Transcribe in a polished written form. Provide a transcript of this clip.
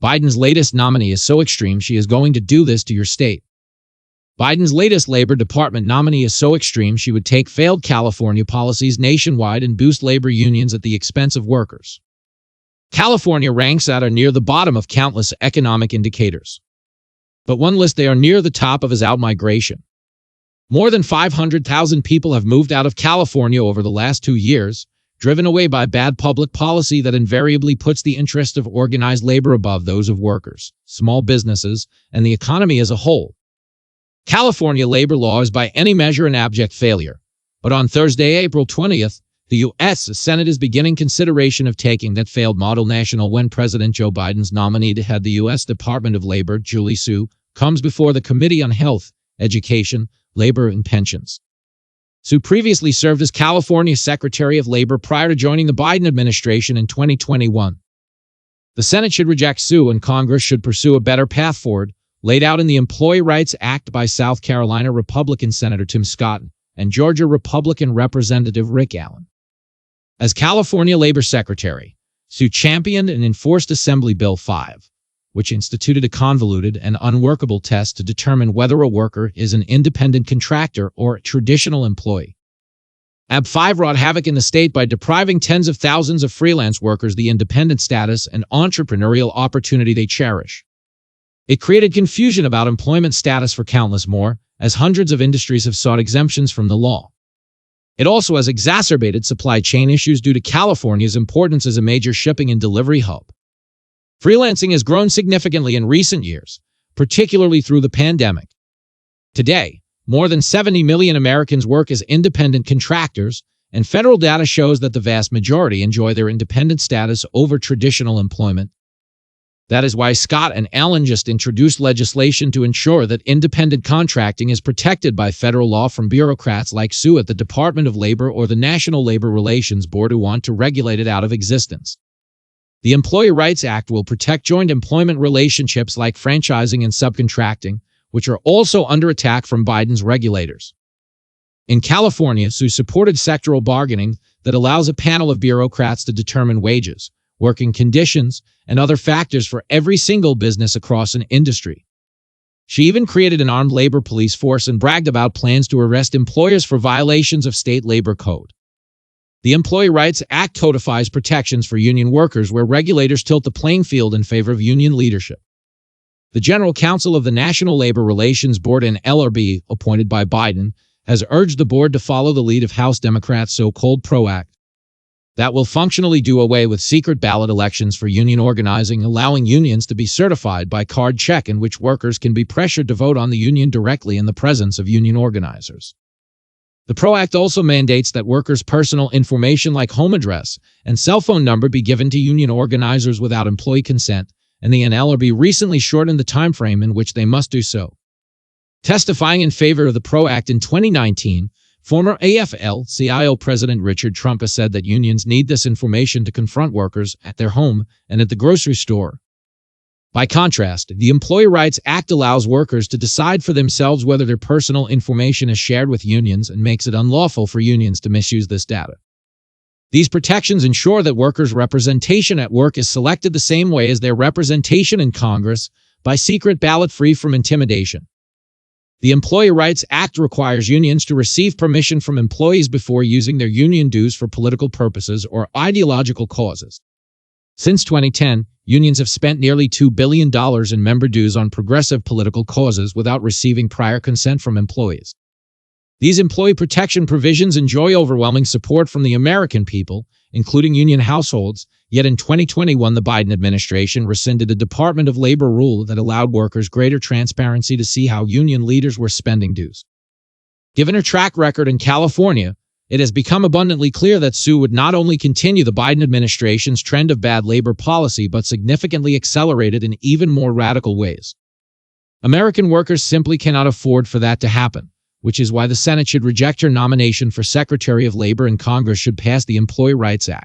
Biden's latest nominee is so extreme she is going to do this to your state. Biden's latest Labor Department nominee is so extreme she would take failed California policies nationwide and boost labor unions at the expense of workers. California ranks at or near the bottom of countless economic indicators. But one list they are near the top of is outmigration. More than 500,000 people have moved out of California over the last 2 years, driven away by bad public policy that invariably puts the interests of organized labor above those of workers, small businesses, and the economy as a whole. California labor law is by any measure an abject failure, but on Thursday, April 20th, the U.S. Senate is beginning consideration of taking that failed model national when President Joe Biden's nominee to head the U.S. Department of Labor, Julie Su, comes before the Committee on Health, Education, Labor, and Pensions. Su previously served as California's Secretary of Labor prior to joining the Biden administration in 2021. The Senate should reject Su and Congress should pursue a better path forward, laid out in the Employee Rights Act by South Carolina Republican Senator Tim Scott and Georgia Republican Representative Rick Allen. As California Labor Secretary, Su championed and enforced Assembly Bill 5, which instituted a convoluted and unworkable test to determine whether a worker is an independent contractor or a traditional employee. AB 5 wrought havoc in the state by depriving tens of thousands of freelance workers the independent status and entrepreneurial opportunity they cherish. It created confusion about employment status for countless more, as hundreds of industries have sought exemptions from the law. It also has exacerbated supply chain issues due to California's importance as a major shipping and delivery hub. Freelancing has grown significantly in recent years, particularly through the pandemic. Today, more than 70 million Americans work as independent contractors, and federal data shows that the vast majority enjoy their independent status over traditional employment. That is why Scott and Allen just introduced legislation to ensure that independent contracting is protected by federal law from bureaucrats like Su at the Department of Labor or the National Labor Relations Board who want to regulate it out of existence. The Employee Rights Act will protect joint employment relationships like franchising and subcontracting, which are also under attack from Biden's regulators. In California, Su supported sectoral bargaining that allows a panel of bureaucrats to determine wages, working conditions, and other factors for every single business across an industry. She even created an armed labor police force and bragged about plans to arrest employers for violations of state labor code. The Employee Rights Act codifies protections for union workers where regulators tilt the playing field in favor of union leadership. The General Counsel of the National Labor Relations Board, an LRB, appointed by Biden, has urged the board to follow the lead of House Democrats' so-called PRO Act. That will functionally do away with secret ballot elections for union organizing, allowing unions to be certified by card check in which workers can be pressured to vote on the union directly in the presence of union organizers. The PRO Act also mandates that workers' personal information like home address and cell phone number be given to union organizers without employee consent, and the NLRB recently shortened the time frame in which they must do so. Testifying in favor of the PRO Act in 2019, former AFL-CIO President Richard Trump has said that unions need this information to confront workers at their home and at the grocery store. By contrast, the Employee Rights Act allows workers to decide for themselves whether their personal information is shared with unions and makes it unlawful for unions to misuse this data. These protections ensure that workers' representation at work is selected the same way as their representation in Congress, by secret ballot free from intimidation. The Employee Rights Act requires unions to receive permission from employees before using their union dues for political purposes or ideological causes. Since 2010, unions have spent nearly $2 billion in member dues on progressive political causes without receiving prior consent from employees. These employee protection provisions enjoy overwhelming support from the American people, including union households, yet in 2021 the Biden administration rescinded a Department of Labor rule that allowed workers greater transparency to see how union leaders were spending dues. Given her track record in California, it has become abundantly clear that Su would not only continue the Biden administration's trend of bad labor policy but significantly accelerate it in even more radical ways. American workers simply cannot afford for that to happen, which is why the Senate should reject her nomination for Secretary of Labor and Congress should pass the Employee Rights Act.